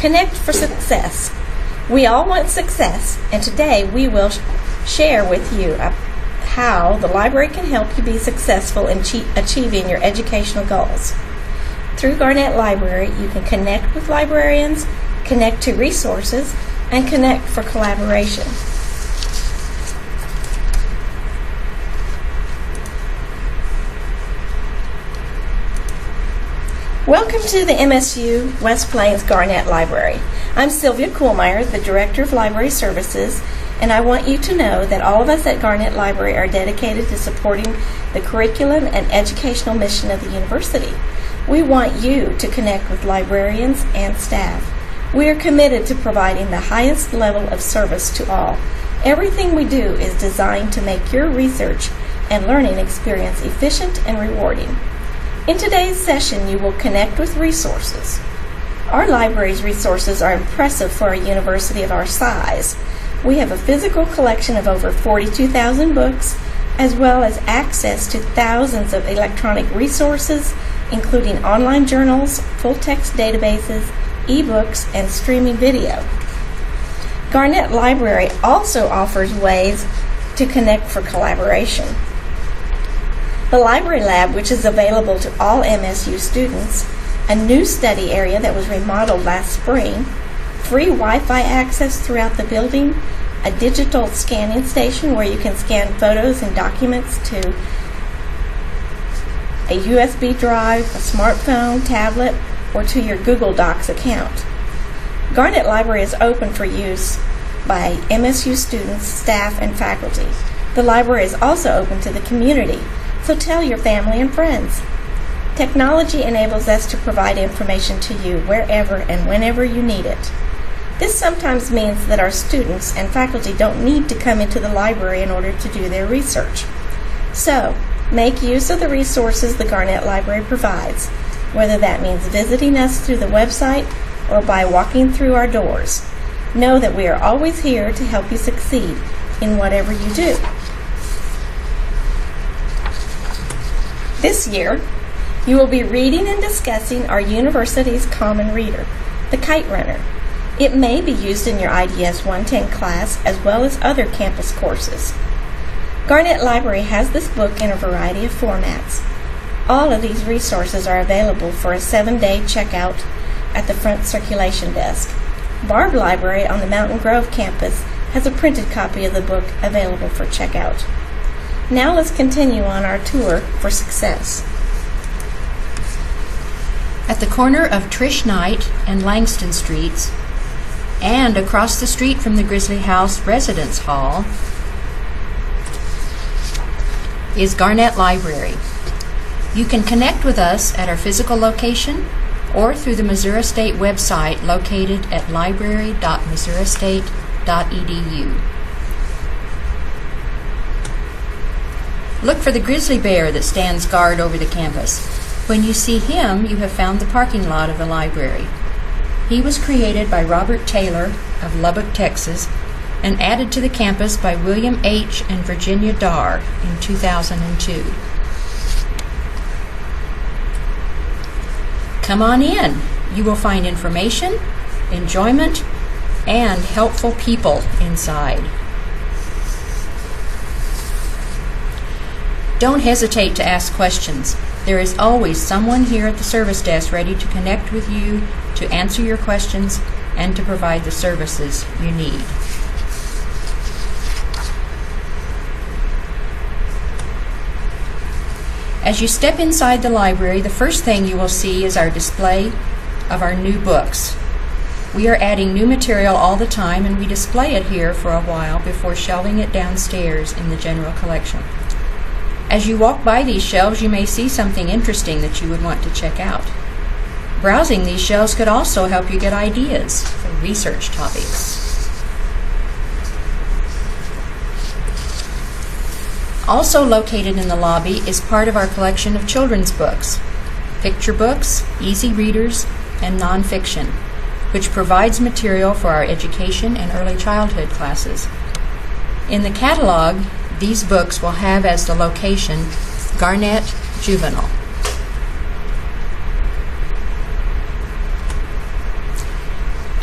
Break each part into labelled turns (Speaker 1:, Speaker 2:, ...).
Speaker 1: Connect for success. We all want success, and today we will share with you how the library can help you be successful in achieving your educational goals. Through Garnett Library, you can connect with librarians, connect to resources, and connect for collaboration. Welcome to the MSU West Plains Garnett Library. I'm Sylvia Kuhlmeyer, the Director of Library Services, and I want you to know that all of us at Garnett Library are dedicated to supporting the curriculum and educational mission of the university. We want you to connect with librarians and staff. We are committed to providing the highest level of service to all. Everything we do is designed to make your research and learning experience efficient and rewarding. In today's session, you will connect with resources. Our library's resources are impressive for a university of our size. We have a physical collection of over 42,000 books, as well as access to thousands of electronic resources, including online journals, full-text databases, e-books, and streaming video. Garnett Library also offers ways to connect for collaboration. The Library Lab, which is available to all MSU students, a new study area that was remodeled last spring, free Wi-Fi access throughout the building, a digital scanning station where you can scan photos and documents to a USB drive, a smartphone, tablet, or to your Google Docs account. Garnett Library is open for use by MSU students, staff, and faculty. The library is also open to the community, so tell your family and friends. Technology enables us to provide information to you wherever and whenever you need it. This sometimes means that our students and faculty don't need to come into the library in order to do their research. So, make use of the resources the Garnett Library provides, whether that means visiting us through the website or by walking through our doors. Know that we are always here to help you succeed in whatever you do. This year, you will be reading and discussing our university's common reader, The Kite Runner. It may be used in your IDS 110 class as well as other campus courses. Garnett Library has this book in a variety of formats. All of these resources are available for a 7-day checkout at the front circulation desk. Barb Library on the Mountain Grove campus has a printed copy of the book available for checkout. Now let's continue on our tour for success.
Speaker 2: At the corner of Trish Knight and Langston Streets, and across the street from the Grizzly House Residence Hall, is Garnett Library. You can connect with us at our physical location or through the Missouri State website located at library.missourastate.edu. Look for the grizzly bear that stands guard over the campus. When you see him, you have found the parking lot of the library. He was created by Robert Taylor of Lubbock, Texas, and added to the campus by William H. and Virginia Darr in 2002. Come on in. You will find information, enjoyment, and helpful people inside. Don't hesitate to ask questions. There is always someone here at the service desk ready to connect with you, to answer your questions, and to provide the services you need. As you step inside the library, the first thing you will see is our display of our new books. We are adding new material all the time, and we display it here for a while before shelving it downstairs in the general collection. As you walk by these shelves, you may see something interesting that you would want to check out. Browsing these shelves could also help you get ideas for research topics. Also located in the lobby is part of our collection of children's books, picture books, easy readers, and nonfiction, which provides material for our education and early childhood classes. In the catalog, these books will have as the location Garnett Juvenile.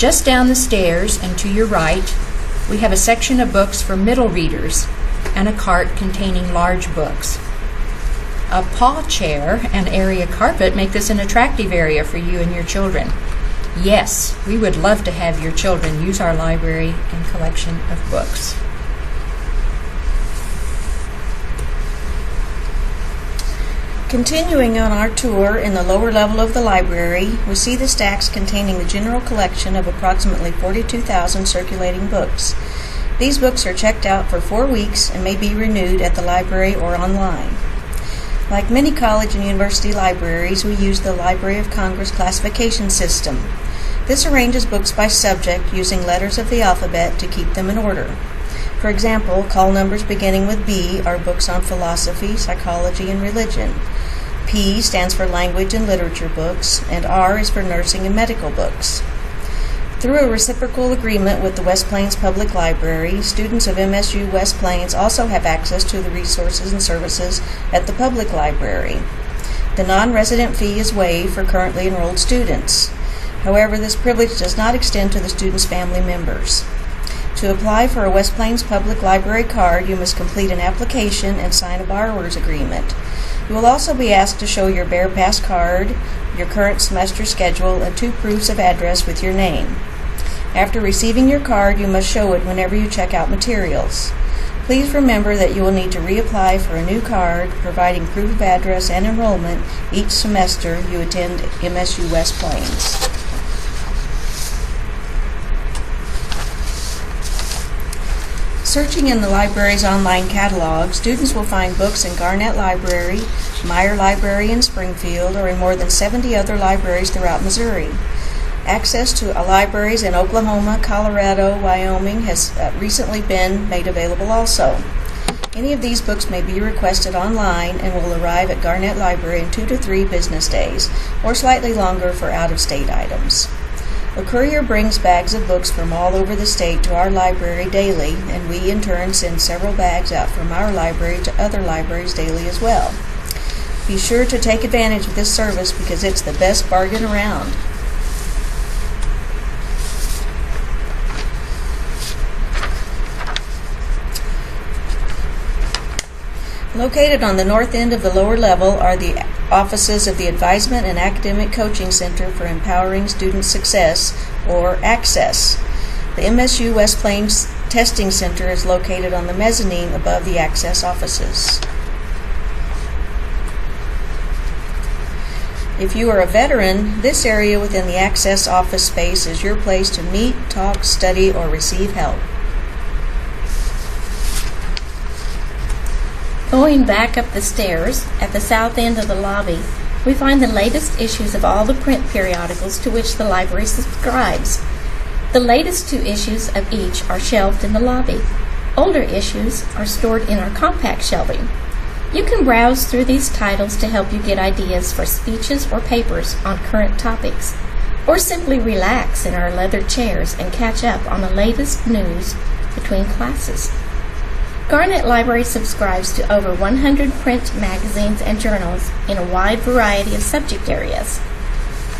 Speaker 2: Just down the stairs and to your right, we have a section of books for middle readers and a cart containing large books. A paw chair and area carpet make this an attractive area for you and your children. Yes, we would love to have your children use our library and collection of books.
Speaker 3: Continuing on our tour in the lower level of the library, we see the stacks containing the general collection of approximately 42,000 circulating books. These books are checked out for 4 weeks and may be renewed at the library or online. Like many college and university libraries, we use the Library of Congress classification system. This arranges books by subject using letters of the alphabet to keep them in order. For example, call numbers beginning with B are books on philosophy, psychology, and religion. P stands for language and literature books, and R is for nursing and medical books. Through a reciprocal agreement with the West Plains Public Library, students of MSU West Plains also have access to the resources and services at the public library. The non-resident fee is waived for currently enrolled students. However, this privilege does not extend to the students' family members. To apply for a West Plains Public Library card, you must complete an application and sign a borrower's agreement. You will also be asked to show your Bear Pass card, your current semester schedule, and 2 proofs of address with your name. After receiving your card, you must show it whenever you check out materials. Please remember that you will need to reapply for a new card, providing proof of address and enrollment each semester you attend MSU West Plains. Searching in the library's online catalog, students will find books in Garnett Library, Meyer Library in Springfield, or in more than 70 other libraries throughout Missouri. Access to libraries in Oklahoma, Colorado, Wyoming has recently been made available also. Any of these books may be requested online and will arrive at Garnett Library in 2 to 3 business days, or slightly longer for out-of-state items. A courier brings bags of books from all over the state to our library daily, and we in turn send several bags out from our library to other libraries daily as well. Be sure to take advantage of this service because it's the best bargain around. Located on the north end of the lower level are the offices of the Advisement and Academic Coaching Center for Empowering Student Success, or ACCESS. The MSU West Plains Testing Center is located on the mezzanine above the ACCESS offices. If you are a veteran, this area within the ACCESS office space is your place to meet, talk, study, or receive help.
Speaker 1: Going back up the stairs, at the south end of the lobby, we find the latest issues of all the print periodicals to which the library subscribes. The latest 2 issues of each are shelved in the lobby. Older issues are stored in our compact shelving. You can browse through these titles to help you get ideas for speeches or papers on current topics, or simply relax in our leather chairs and catch up on the latest news between classes. Garnett Library subscribes to over 100 print magazines and journals in a wide variety of subject areas.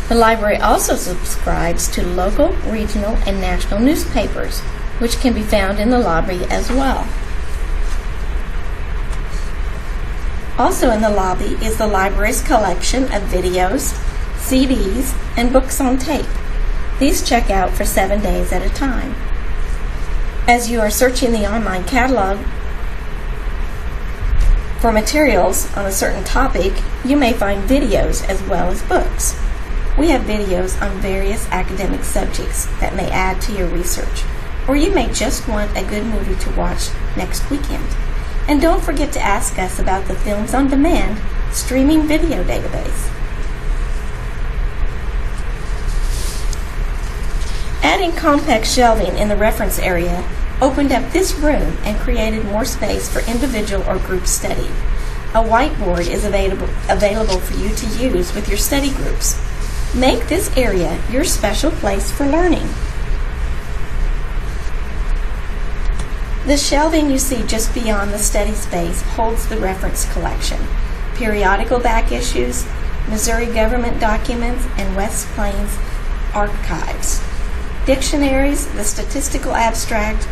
Speaker 1: The library also subscribes to local, regional, and national newspapers, which can be found in the lobby as well. Also in the lobby is the library's collection of videos, CDs, and books on tape. These check out for 7 days at a time. As you are searching the online catalog for materials on a certain topic, you may find videos as well as books. We have videos on various academic subjects that may add to your research, or you may just want a good movie to watch next weekend. And don't forget to ask us about the Films on Demand streaming video database. Adding compact shelving in the reference area opened up this room and created more space for individual or group study. A whiteboard is available for you to use with your study groups. Make this area your special place for learning. The shelving you see just beyond the study space holds the reference collection, periodical back issues, Missouri government documents, and West Plains archives. Dictionaries, the statistical abstract,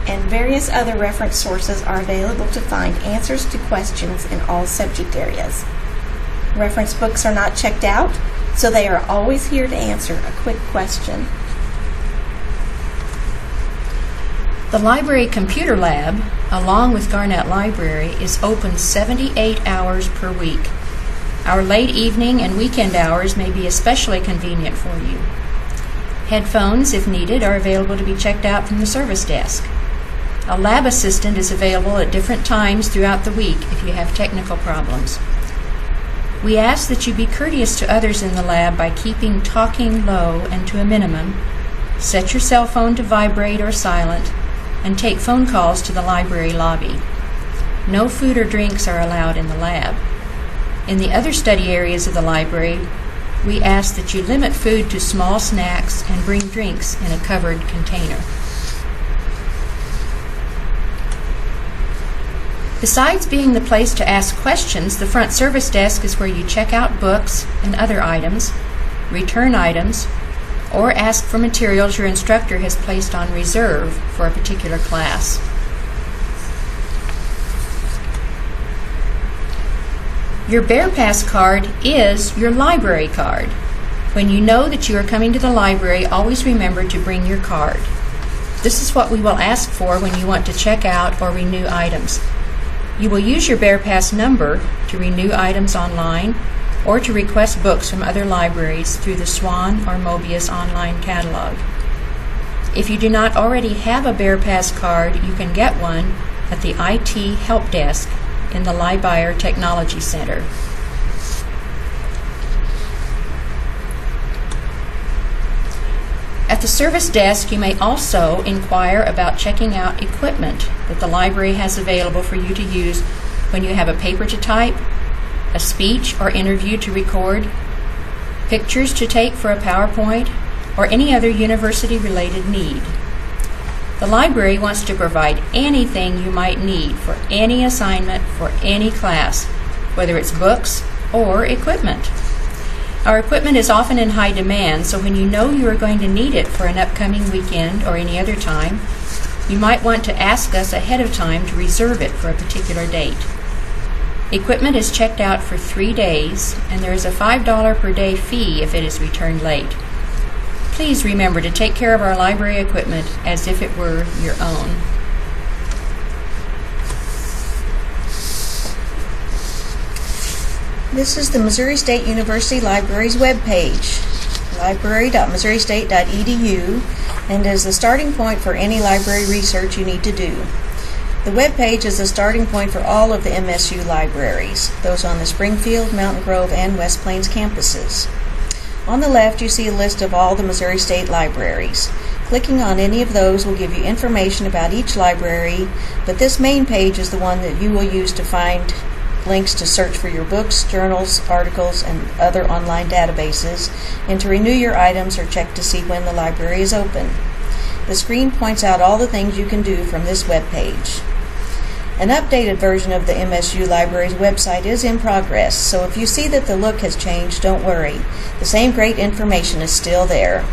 Speaker 1: and various other reference sources are available to find answers to questions in all subject areas. Reference books are not checked out, so they are always here to answer a quick question.
Speaker 2: The Library Computer Lab, along with Garnett Library, is open 78 hours per week. Our late evening and weekend hours may be especially convenient for you. Headphones, if needed, are available to be checked out from the service desk. A lab assistant is available at different times throughout the week if you have technical problems. We ask that you be courteous to others in the lab by keeping talking low and to a minimum, set your cell phone to vibrate or silent, and take phone calls to the library lobby. No food or drinks are allowed in the lab. In the other study areas of the library, we ask that you limit food to small snacks and bring drinks in a covered container. Besides being the place to ask questions, the front service desk is where you check out books and other items, return items, or ask for materials your instructor has placed on reserve for a particular class. Your Bear Pass card is your library card. When you know that you are coming to the library, always remember to bring your card. This is what we will ask for when you want to check out or renew items. You will use your Bear Pass number to renew items online or to request books from other libraries through the Swan or Mobius online catalog. If you do not already have a Bear Pass card, you can get one at the IT Help Desk in the Liebeier Technology Center. At the service desk, you may also inquire about checking out equipment that the library has available for you to use when you have a paper to type, a speech or interview to record, pictures to take for a PowerPoint, or any other university-related need. The library wants to provide anything you might need for any assignment for any class, whether it's books or equipment. Our equipment is often in high demand, so when you know you are going to need it for an upcoming weekend or any other time, you might want to ask us ahead of time to reserve it for a particular date. Equipment is checked out for 3 days, and there is a $5 per day fee if it is returned late. Please remember to take care of our library equipment as if it were your own.
Speaker 3: This is the Missouri State University Library's webpage, library.missouristate.edu, and is the starting point for any library research you need to do. The webpage is the starting point for all of the MSU libraries, those on the Springfield, Mountain Grove, and West Plains campuses. On the left, you see a list of all the Missouri State libraries. Clicking on any of those will give you information about each library, but this main page is the one that you will use to find links to search for your books, journals, articles, and other online databases, and to renew your items or check to see when the library is open. The screen points out all the things you can do from this web page. An updated version of the MSU Library's website is in progress, so if you see that the look has changed, don't worry. The same great information is still there.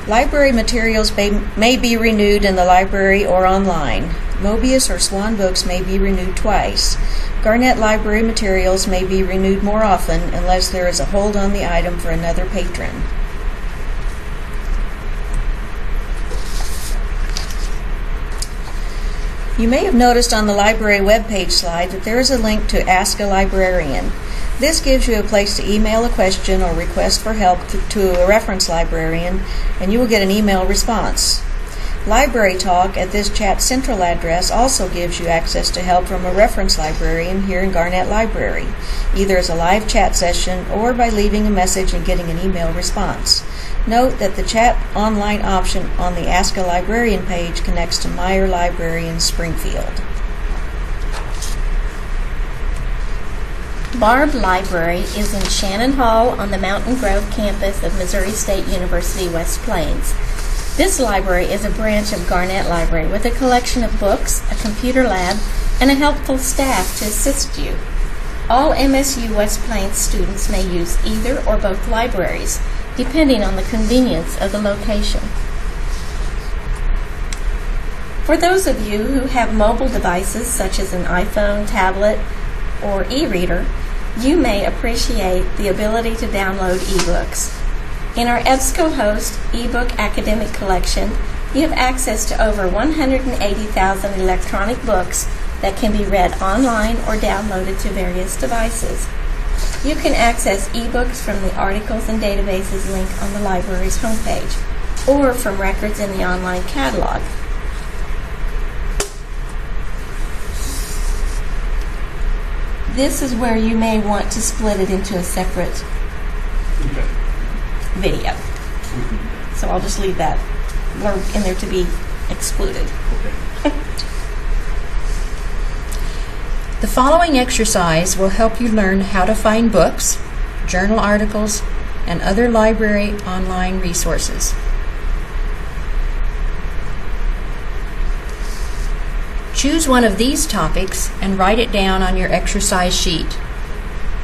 Speaker 3: Library materials may be renewed in the library or online. Mobius or Swan books may be renewed twice. Garnett Library materials may be renewed more often unless there is a hold on the item for another patron. You may have noticed on the library webpage slide that there is a link to Ask a Librarian. This gives you a place to email a question or request for help to a reference librarian, and you will get an email response. Library Talk at this chat central address also gives you access to help from a reference librarian here in Garnett Library, either as a live chat session or by leaving a message and getting an email response. Note that the chat online option on the Ask a Librarian page connects to Meyer Library in Springfield.
Speaker 1: Barb Library is in Shannon Hall on the Mountain Grove campus of Missouri State University, West Plains. This library is a branch of Garnett Library with a collection of books, a computer lab, and a helpful staff to assist you. All MSU West Plains students may use either or both libraries, depending on the convenience of the location. For those of you who have mobile devices such as an iPhone, tablet, or e-reader, you may appreciate the ability to download ebooks. In our EBSCOhost eBook Academic Collection, you have access to over 180,000 electronic books that can be read online or downloaded to various devices. You can access ebooks from the Articles and Databases link on the library's homepage, or from records in the online catalog. This is where you may want to split it into a separate video. So I'll just leave that blurb in there to be excluded.
Speaker 2: The following exercise will help you learn how to find books, journal articles, and other library online resources. Choose one of these topics and write it down on your exercise sheet.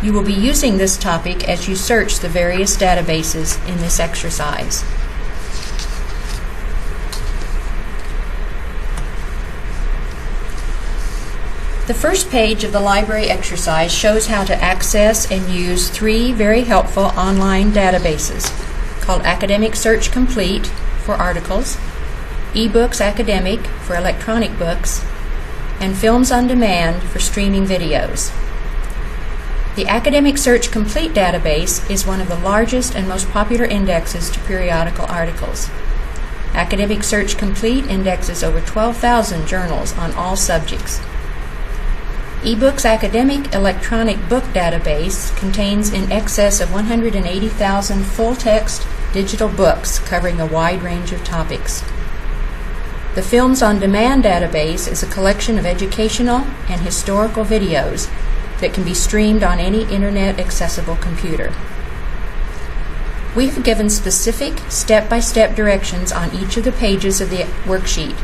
Speaker 2: You will be using this topic as you search the various databases in this exercise. The first page of the library exercise shows how to access and use 3 very helpful online databases called Academic Search Complete for articles, eBooks Academic for electronic books, and Films on Demand for streaming videos. The Academic Search Complete database is one of the largest and most popular indexes to periodical articles. Academic Search Complete indexes over 12,000 journals on all subjects. eBooks Academic Electronic Book Database contains in excess of 180,000 full-text digital books covering a wide range of topics. The Films on Demand database is a collection of educational and historical videos that can be streamed on any internet-accessible computer. We have given specific step-by-step directions on each of the pages of the worksheet,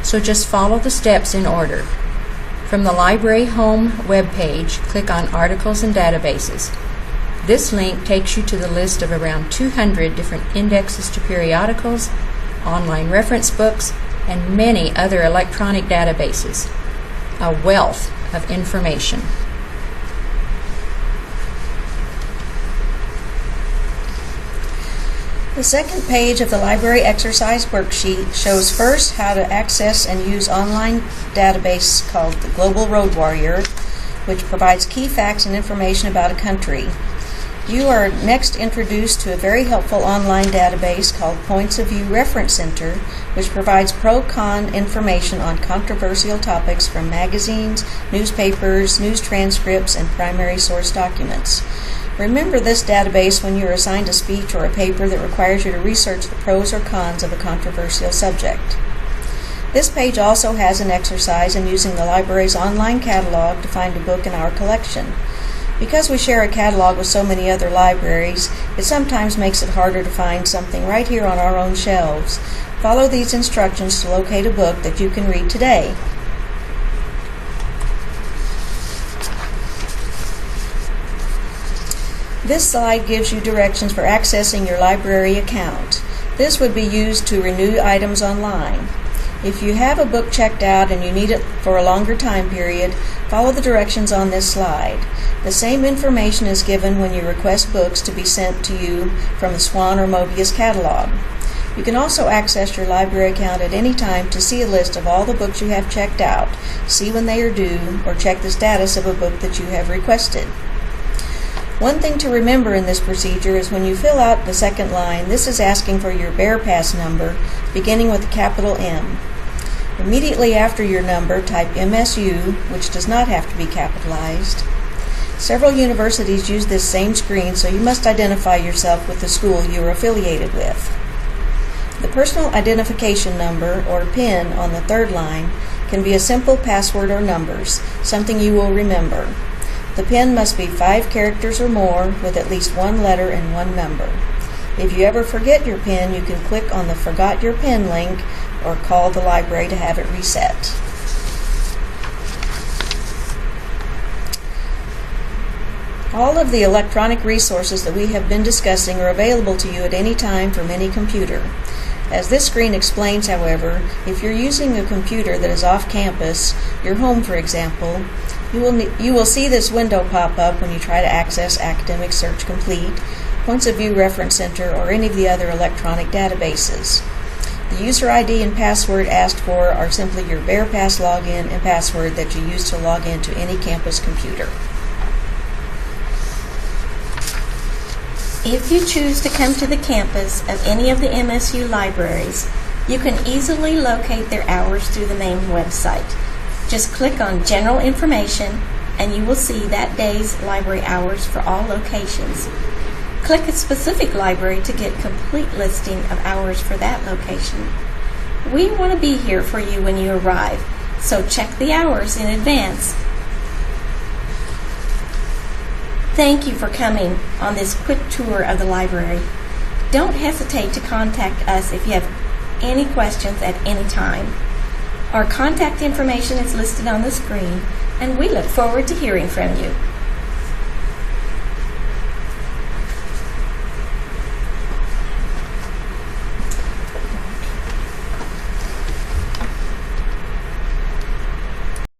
Speaker 2: so just follow the steps in order. From the library home webpage, click on Articles and Databases. This link takes you to the list of around 200 different indexes to periodicals, online reference books, and many other electronic databases. A wealth of information.
Speaker 3: The second page of the library exercise worksheet shows first how to access and use online database called the Global Road Warrior, which provides key facts and information about a country. You are next introduced to a very helpful online database called Points of View Reference Center, which provides pro-con information on controversial topics from magazines, newspapers, news transcripts, and primary source documents. Remember this database when you are assigned a speech or a paper that requires you to research the pros or cons of a controversial subject. This page also has an exercise in using the library's online catalog to find a book in our collection. Because we share a catalog with so many other libraries, it sometimes makes it harder to find something right here on our own shelves. Follow these instructions to locate a book that you can read today. This slide gives you directions for accessing your library account. This would be used to renew items online. If you have a book checked out and you need it for a longer time period, follow the directions on this slide. The same information is given when you request books to be sent to you from the Swan or Mobius catalog. You can also access your library account at any time to see a list of all the books you have checked out, see when they are due, or check the status of a book that you have requested. One thing to remember in this procedure is when you fill out the second line, this is asking for your Bear Pass number, beginning with a capital M. Immediately after your number, type MSU, which does not have to be capitalized. Several universities use this same screen, so you must identify yourself with the school you are affiliated with. The personal identification number, or PIN, on the third line can be a simple password or numbers, something you will remember. The PIN must be 5 characters or more with at least 1 letter and 1 number. If you ever forget your PIN, you can click on the Forgot Your PIN link or call the library to have it reset. All of the electronic resources that we have been discussing are available to you at any time from any computer. As this screen explains, however, if you're using a computer that is off campus, your home for example, you will see this window pop up when you try to access Academic Search Complete, Points of View Reference Center, or any of the other electronic databases. The user ID and password asked for are simply your BearPass login and password that you use to log into any campus computer.
Speaker 1: If you choose to come to the campus of any of the MSU libraries, you can easily locate their hours through the main website. Just click on General Information and you will see that day's library hours for all locations. Click a specific library to get complete listing of hours for that location. We want to be here for you when you arrive, so check the hours in advance. Thank you for coming on this quick tour of the library. Don't hesitate to contact us if you have any questions at any time. Our contact information is listed on the screen, and we look forward to hearing from you.